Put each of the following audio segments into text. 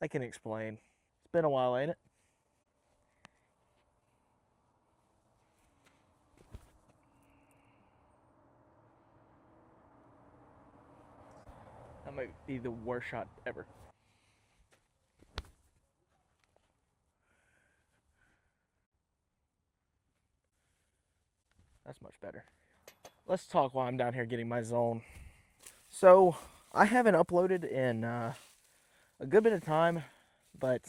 I can explain. It's been a while, ain't it? That might be the worst shot ever. That's much better. Let's talk while I'm down here getting my zone. So, I haven't uploaded in a good bit of time, but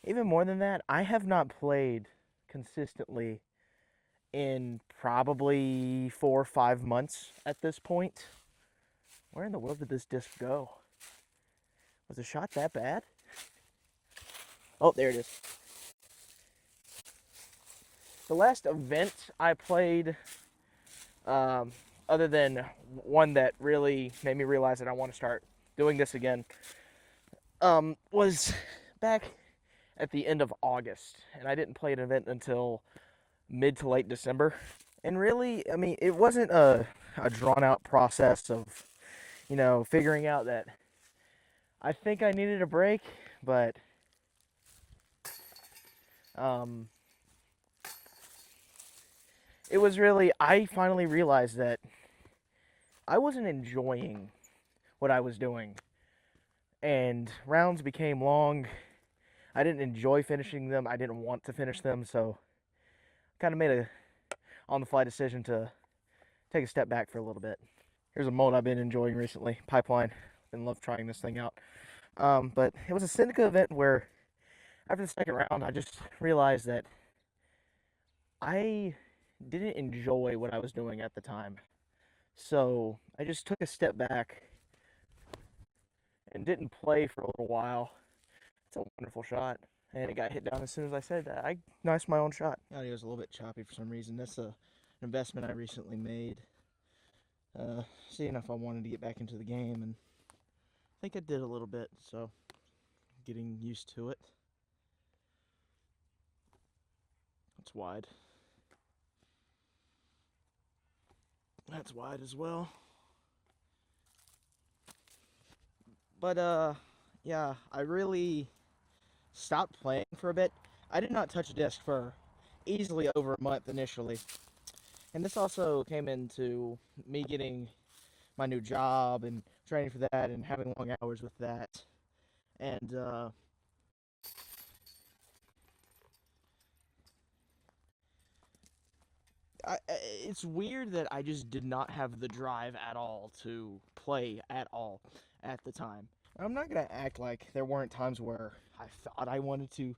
even more than that, I have not played consistently in probably 4 or 5 months at this point. Where in the world did this disc go? Was the shot that bad? Oh, there it is. The last event I played, um, other than one that really made me realize that I want to start doing this again, was back at the end of August, and I didn't play an event until mid to late December. And really, I mean, it wasn't a drawn out process of, figuring out that I think I needed a break, but um, it was really, I finally realized that I wasn't enjoying what I was doing. And rounds became long. I didn't enjoy finishing them. I didn't want to finish them, so kind of made a on the fly decision to take a step back for a little bit. Here's a mode I've been enjoying recently, Pipeline. Been love trying this thing out. But it was a Syndica event where after the second round, I just realized that I didn't enjoy what I was doing at the time. So I just took a step back and didn't play for a little while. It's a wonderful shot. And it got hit down as soon as I said that. I niced my own shot. Audio was a little bit choppy for some reason. That's an investment I recently made. Seeing if I wanted to get back into the game, and I think I did a little bit, so getting used to it. It's wide. That's wide as well. But yeah, I really stopped playing for a bit. I did not touch a disc for easily over a month initially. And this also came into me getting my new job and training for that and having long hours with that. And it's weird that I just did not have the drive at all to play at all at the time. I'm not gonna act like there weren't times where I thought I wanted to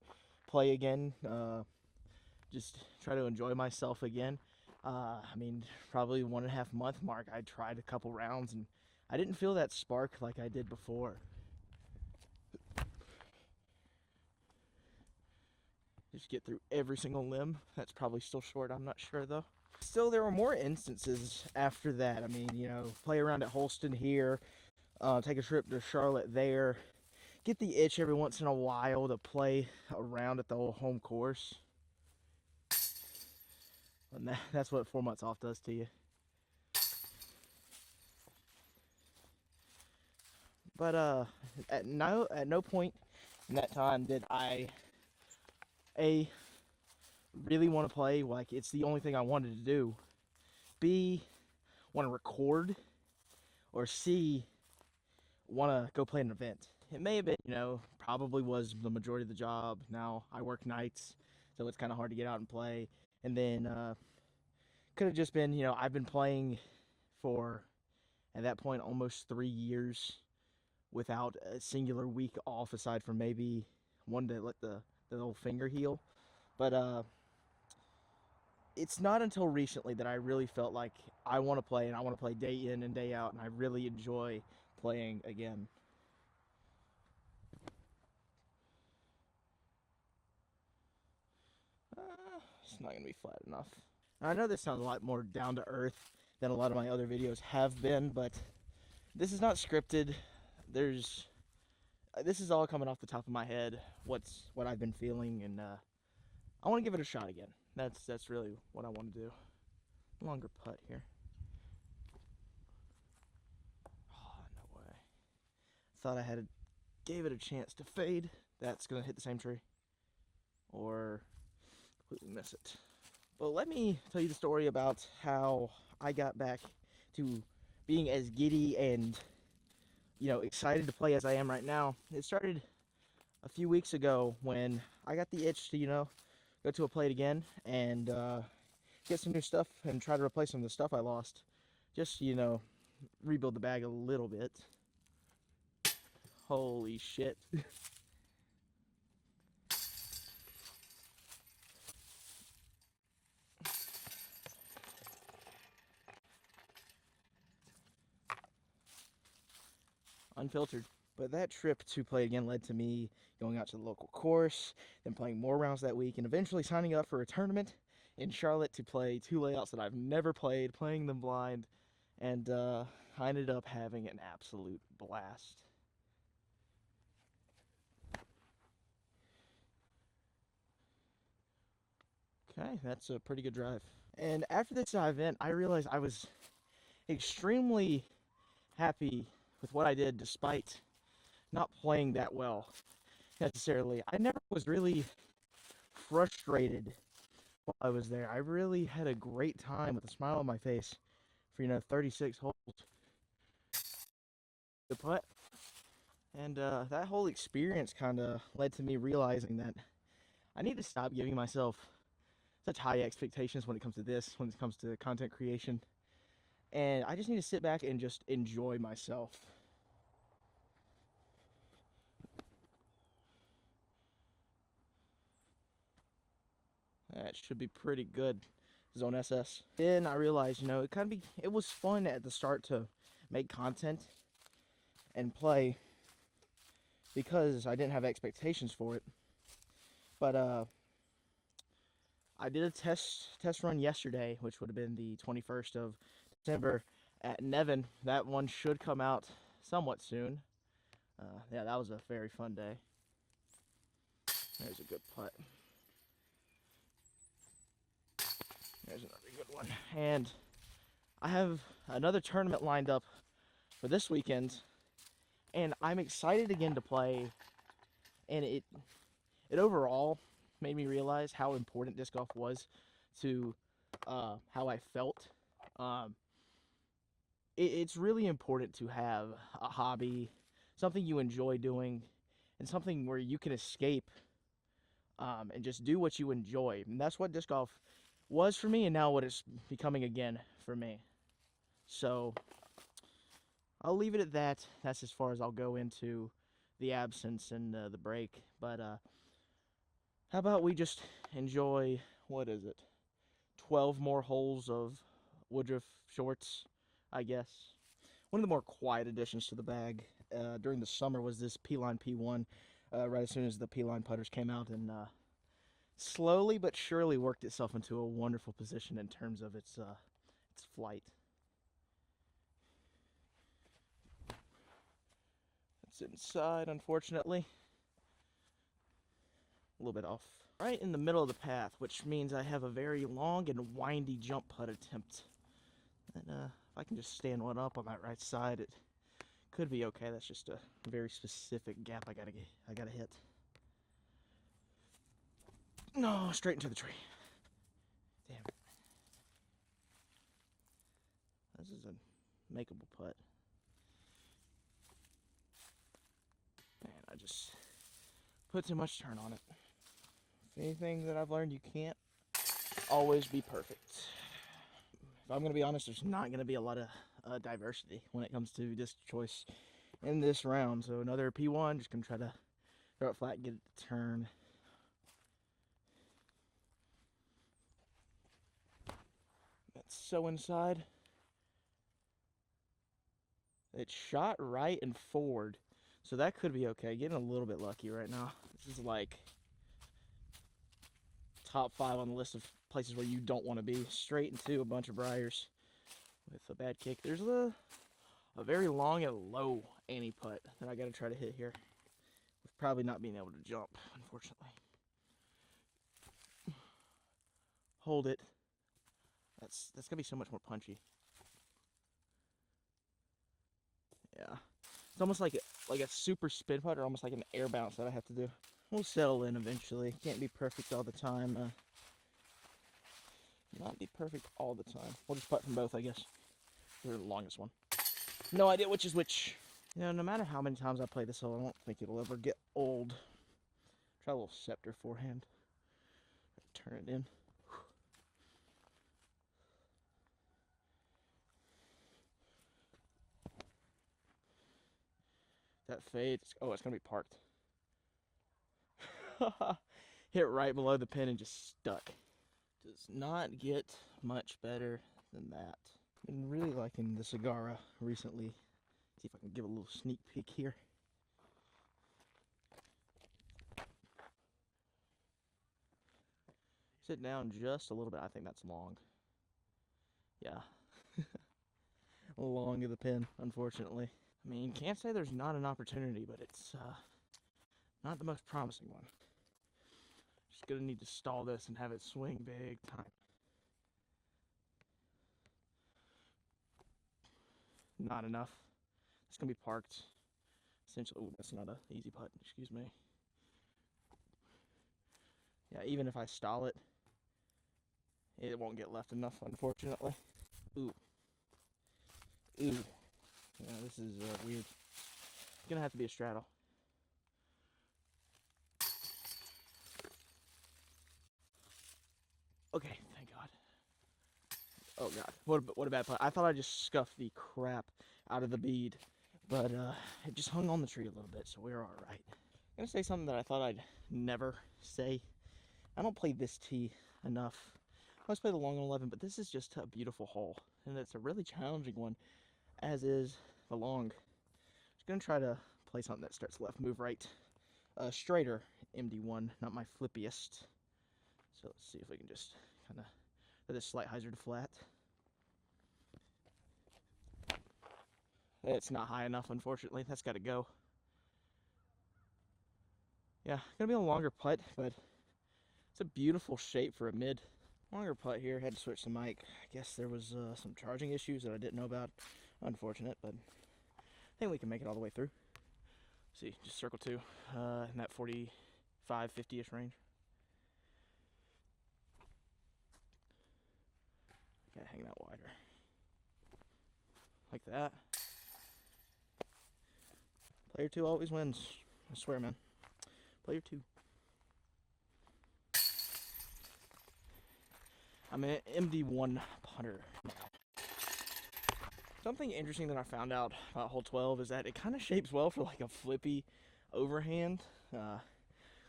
play again, just try to enjoy myself again. I mean, probably 1.5 month mark, I tried a couple rounds and I didn't feel that spark like I did before. Just get through every single limb. That's probably still short, I'm not sure though. Still, there were more instances after that. I mean, play around at Holston here, take a trip to Charlotte there, get the itch every once in a while to play around at the old home course. And that's what 4 months off does to you. But at no point in that time did I a really want to play. Like, it's the only thing I wanted to do. B, want to record, or C, want to go play an event. It may have been, probably was the majority of the job. Now I work nights, so it's kind of hard to get out and play. And then could have just been, I've been playing for, at that point, almost 3 years without a singular week off, aside from maybe one to let the little finger heal. But it's not until recently that I really felt like I want to play, and I want to play day in and day out, and I really enjoy playing again. It's not going to be flat enough. I know this sounds a lot more down to earth than a lot of my other videos have been, but this is not scripted. There's This is all coming off the top of my head. What I've been feeling, and I want to give it a shot again. That's really what I want to do. Longer putt here. Oh, no way. Thought I had a gave it a chance to fade. That's gonna hit the same tree or completely miss it. But let me tell you the story about how I got back to being as giddy and, you know, excited to play as I am right now. It started a few weeks ago when I got the itch to, you know, go to a plate again and get some new stuff and try to replace some of the stuff I lost. Just, you know, rebuild the bag a little bit. Holy shit. Unfiltered. But that trip to play again led to me going out to the local course, then playing more rounds that week, and eventually signing up for a tournament in Charlotte to play 2 layouts that I've never played, playing them blind, and I ended up having an absolute blast. Okay, that's a pretty good drive. And after this event, I realized I was extremely happy with what I did despite not playing that well necessarily. I never was really frustrated while I was there. I really had a great time with a smile on my face for, you know, 36 holes to putt. And that whole experience kind of led to me realizing that I need to stop giving myself such high expectations when it comes to this, when it comes to content creation. And I just need to sit back and just enjoy myself. That should be pretty good. Zone SS. Then I realized, you know, it was fun at the start to make content and play because I didn't have expectations for it. But I did a test run yesterday, which would have been the 21st of December at Nevin. That one should come out somewhat soon. Yeah, that was a very fun day. There's a good putt. There's another good one. And I have another tournament lined up for this weekend, and I'm excited again to play. And it overall made me realize how important disc golf was to how I felt. It's really important to have a hobby, something you enjoy doing, and something where you can escape and just do what you enjoy. And that's what disc golf was for me, and now what it's becoming again for me. So I'll leave it at that. That's as far as I'll go into the absence and the break. But how about we just enjoy, what is it, 12 more holes of Woodruff Shorts, I guess. One of the more quiet additions to the bag during the summer was this P-Line P1, right as soon as the P-Line putters came out, and slowly but surely worked itself into a wonderful position in terms of its flight. It's inside, unfortunately. A little bit off. Right in the middle of the path, which means I have a very long and windy jump putt attempt. And if I can just stand one up on that right side, it could be okay. That's just a very specific gap I gotta hit. No, straight into the tree. Damn it. This is a makeable putt. Man, I just put too much turn on it. If anything that I've learned, you can't always be perfect. If I'm going to be honest, there's not going to be a lot of diversity when it comes to disc choice in this round. So another P1, just going to try to throw it flat and get it to turn. That's so inside. It's shot right and forward. So that could be okay. Getting a little bit lucky right now. This is like top 5 on the list of places where you don't want to be. Straight into a bunch of briars with a bad kick. There's a very long and low Annie putt that I got to try to hit here. With probably not being able to jump, unfortunately. Hold it. That's gonna be so much more punchy. Yeah. It's almost like a super spin putt or almost like an air bounce that I have to do. We'll settle in eventually. Can't be perfect all the time. Not be perfect all the time. We'll just putt from both, I guess. The longest one. No idea which is which. You know, no matter how many times I play this hole, I don't think it'll ever get old. Try a little scepter forehand. Turn it in. That fade. Oh, it's going to be parked. Hit right below the pin and just stuck. Does not get much better than that. Been really liking the Sagara recently. See if I can give a little sneak peek here. Sit down just a little bit. I think that's long. Yeah. Long of the pin, unfortunately. I mean, can't say there's not an opportunity, but it's not the most promising one. Just gonna need to stall this and have it swing big time. Not enough. It's gonna be parked. Essentially, oh, that's not an easy putt. Excuse me. Yeah, even if I stall it, it won't get left enough, unfortunately. Ooh. Ooh. Yeah, this is weird. It's gonna have to be a straddle. Okay, thank God. Oh God, what a bad putt. I thought I just scuffed the crap out of the bead, but it just hung on the tree a little bit, so we're all right. I'm gonna say something that I thought I'd never say. I don't play this tee enough. I always play the long 11, but this is just a beautiful hole, and it's a really challenging one, as is the long. Just gonna try to play something that starts left, move right. Straighter MD1, not my flippiest. So let's see if we can just kind of let this slight hyzer to flat. It's not high enough, unfortunately. That's got to go. Yeah, gonna be a longer putt, but it's a beautiful shape for a mid. Longer putt here. Had to switch the mic. I guess there was some charging issues that I didn't know about. Unfortunate, but I think we can make it all the way through. See, just circle two in that 45, 50-ish range. Okay, hang that wider. Like that. Player two always wins. I swear, man. Player two. I'm an MD1 putter now. Something interesting that I found out about hole 12 is that it kind of shapes well for like a flippy overhand. I'm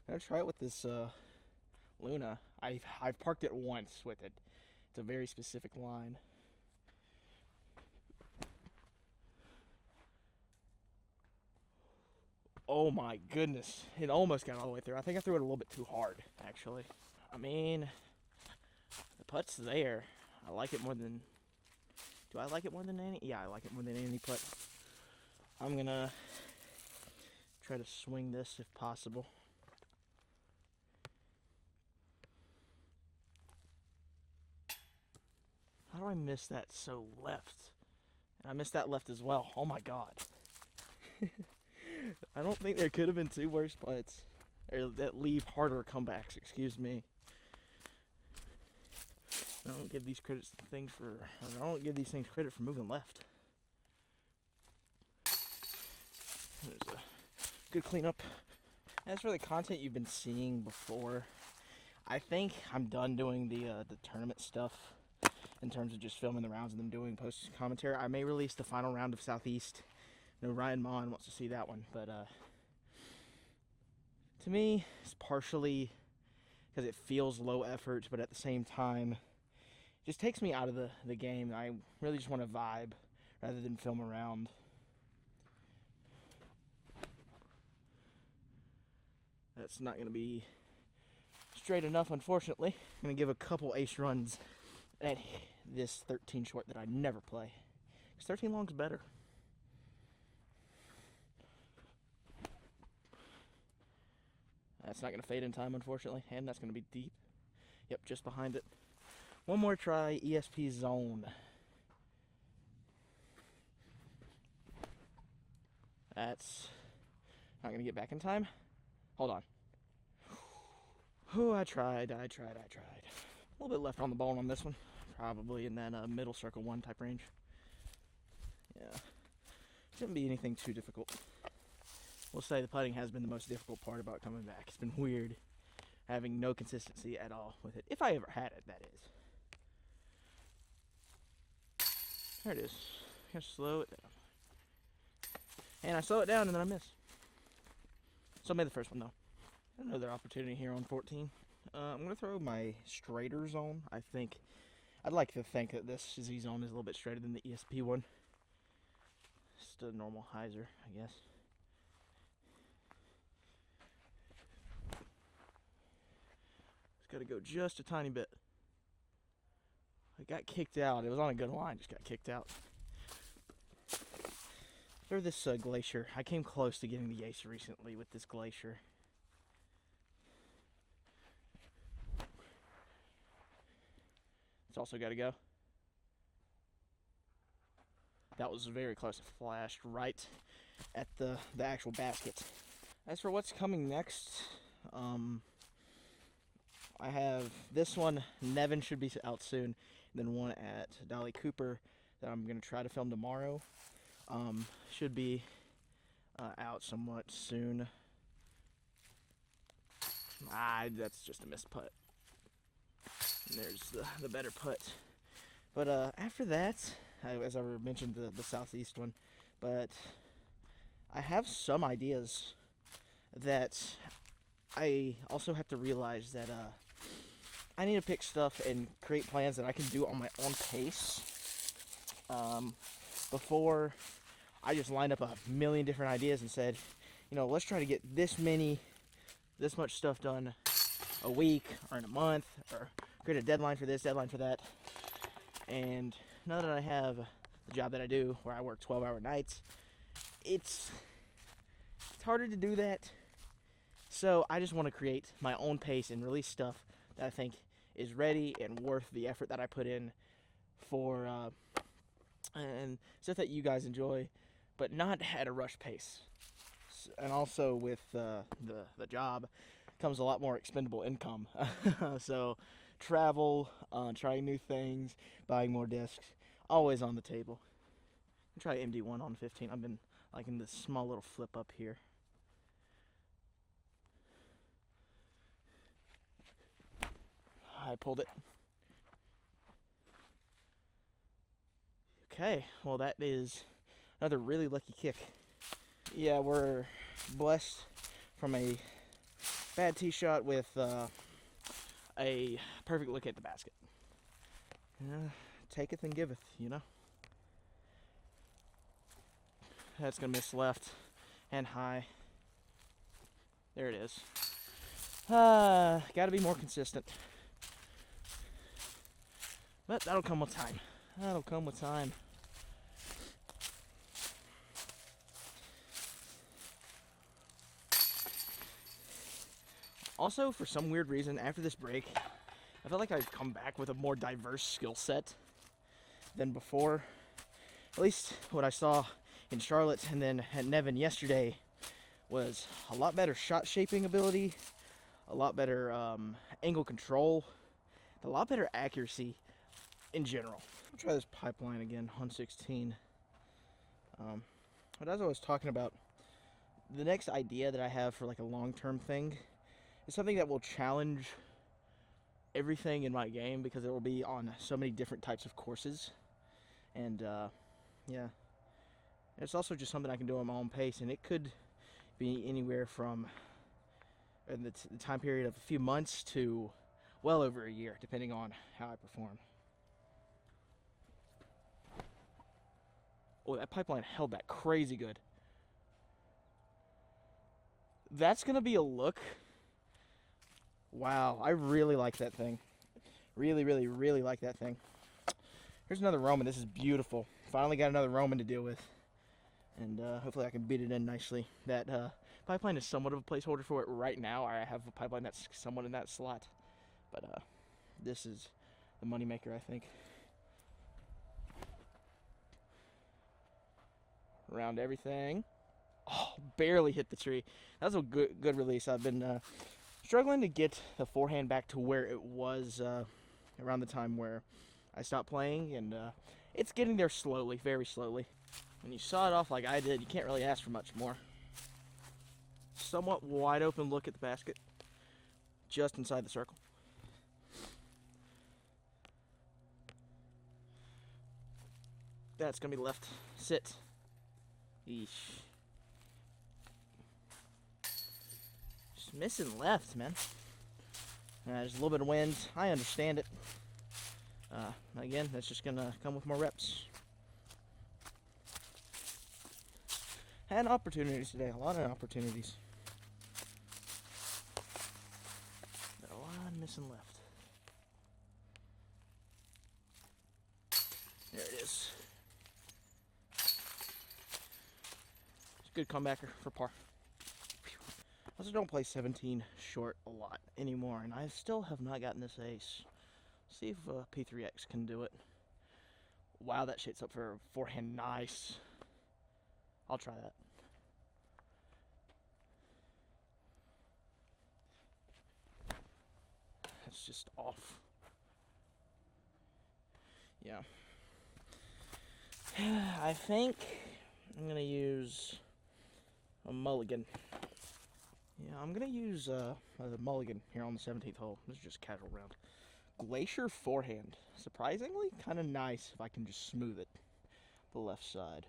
gonna try it with this Luna. I've parked it once with it. It's a very specific line. Oh my goodness. It almost got all the way through. I think I threw it a little bit too hard, actually. I mean, the putt's there. I like it more than... Do I like it more than any? Yeah, I like it more than any putt. I'm gonna try to swing this if possible. How do I miss that so left? And I missed that left as well. Oh my God. I don't think there could have been two worse putts. Or that leave harder comebacks, excuse me. I don't give these things credit for moving left. There's a good cleanup. As for the content you've been seeing before, I think I'm done doing the tournament stuff in terms of just filming the rounds and then doing post commentary. I may release the final round of Southeast. I know Ryan Mon wants to see that one, but to me, it's partially because it feels low effort, but at the same time, it just takes me out of the game. I really just want to vibe rather than film around. That's not going to be straight enough, unfortunately. I'm going to give a couple ace runs at this 13 short that I never play. Because 13 long's better. That's not going to fade in time, unfortunately. And that's going to be deep. Yep, just behind it. One more try, ESP zone. That's not going to get back in time. Hold on. Oh, I tried. A little bit left on the bone on this one. Probably in that middle circle 1 type range. Yeah. Shouldn't be anything too difficult. We'll say the putting has been the most difficult part about coming back. It's been weird having no consistency at all with it. If I ever had it, that is. There it is. Just slow it down. And I slow it down and then I miss. So I made the first one though. Another opportunity here on 14. I'm going to throw my straighter zone. I'd like to think that this Z zone is a little bit straighter than the ESP one. Just a normal hyzer, I guess. Just got to go just a tiny bit. I got kicked out. It was on a good line, just got kicked out. For this Glacier, I came close to getting the ace recently with this Glacier. It's also got to go. That was very close. It flashed right at the actual basket. As for what's coming next, I have this one. Nevin should be out soon. Then one at Dolly Cooper that I'm going to try to film tomorrow. Should be out somewhat soon. That's just a missed putt. And there's the better putt. But after that, as I mentioned, the southeast one. But I have some ideas that I also have to realize that I need to pick stuff and create plans that I can do on my own pace. Before I just lined up a million different ideas and said, let's try to get this much stuff done a week or in a month, or create a deadline for this, deadline for that. And now that I have the job that I do, where I work 12-hour nights, it's harder to do that. So I just want to create my own pace and release stuff that I think is ready and worth the effort that I put in for, and stuff that you guys enjoy, but not at a rush pace. And also with the job comes a lot more expendable income. So travel, trying new things, buying more discs, always on the table. Try MD1 on 15. I've been liking this small little flip up here. I pulled it. Okay, well that is another really lucky kick. Yeah, we're blessed from a bad tee shot with a perfect look at the basket. Taketh and giveth, That's gonna miss left and high. There it is. Gotta be more consistent. But that'll come with time. Also, for some weird reason, after this break, I feel like I've come back with a more diverse skill set than before. At least what I saw in Charlotte and then at Nevin yesterday was a lot better shot shaping ability, a lot better angle control, a lot better accuracy in general. I'll try this pipeline again on 16. But as I was talking about, the next idea that I have for like a long-term thing is something that will challenge everything in my game, because it will be on so many different types of courses. And yeah, it's also just something I can do on my own pace, and it could be anywhere from in the time period of a few months to well over a year, depending on how I perform. Oh, that pipeline held that crazy good. That's gonna be a look. Wow, I really like that thing. Really, really, really like that thing. Here's another Roman. This is beautiful. Finally got another Roman to deal with. And hopefully I can beat it in nicely. That pipeline is somewhat of a placeholder for it right now. I have a pipeline that's somewhat in that slot. But this is the moneymaker, I think. Around everything. Oh, barely hit the tree. That was a good release. I've been struggling to get the forehand back to where it was around the time where I stopped playing, and it's getting there slowly, very slowly. When you saw it off like I did, you can't really ask for much more. Somewhat wide open look at the basket, just inside the circle. That's gonna be left. Sit. Eesh. Just missing left, man. There's a little bit of wind. I understand it. Again, that's just gonna come with more reps. And opportunities today. A lot of opportunities. Got a lot missing left. There it is. It's a good comebacker for par. I also don't play 17 short a lot anymore, and I still have not gotten this ace. See if P3X can do it. Wow, that shit's up for a forehand. Nice. I'll try that. It's just off. Yeah. I think I'm gonna use a mulligan. Yeah, I'm gonna use a mulligan here on the 17th hole. This is just a casual round. Glacier forehand. Surprisingly, kind of nice if I can just smooth it. The left side.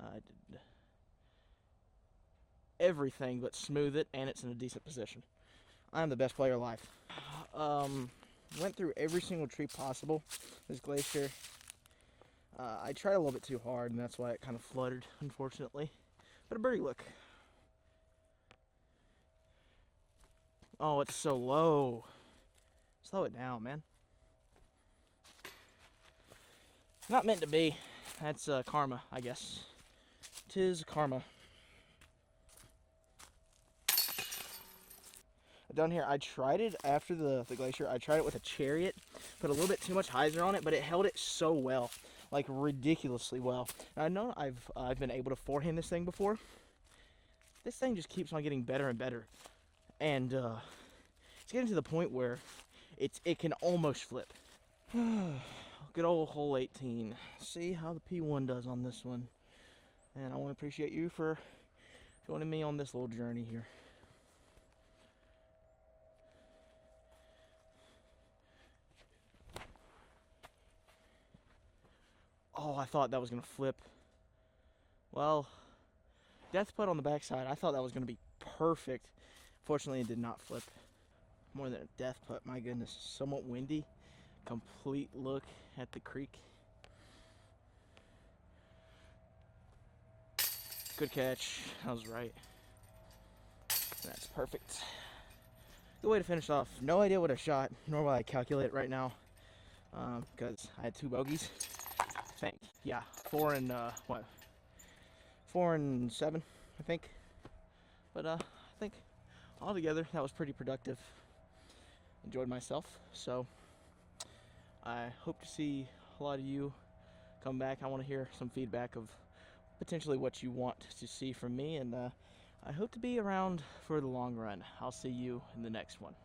I did everything but smooth it, and it's in a decent position. I'm the best player alive. Went through every single tree possible. This glacier. I tried a little bit too hard, and that's why it kind of fluttered, unfortunately. But a birdie look. Oh, it's so low. Slow it down, man. Not meant to be. That's karma, I guess. 'Tis karma. Down here, I tried it after the glacier. I tried it with a Chariot. Put a little bit too much hyzer on it, but it held it so well. Like, ridiculously well. And I know I've been able to forehand this thing before. This thing just keeps on getting better and better. And it's getting to the point where it can almost flip. Good old hole 18. See how the P1 does on this one. And I want to appreciate you for joining me on this little journey here. Oh, I thought that was going to flip. Well, death putt on the backside. I thought that was going to be perfect. Fortunately, it did not flip. More than a death putt, my goodness. Somewhat windy. Complete look at the creek. Good catch. I was right. That's perfect. Good way to finish off. No idea what I shot, nor will I calculate right now, because I had 2 bogeys. Yeah, 4 and 4 and 7, I think. But I think altogether that was pretty productive. Enjoyed myself, so I hope to see a lot of you come back. I want to hear some feedback of potentially what you want to see from me, and I hope to be around for the long run. I'll see you in the next one.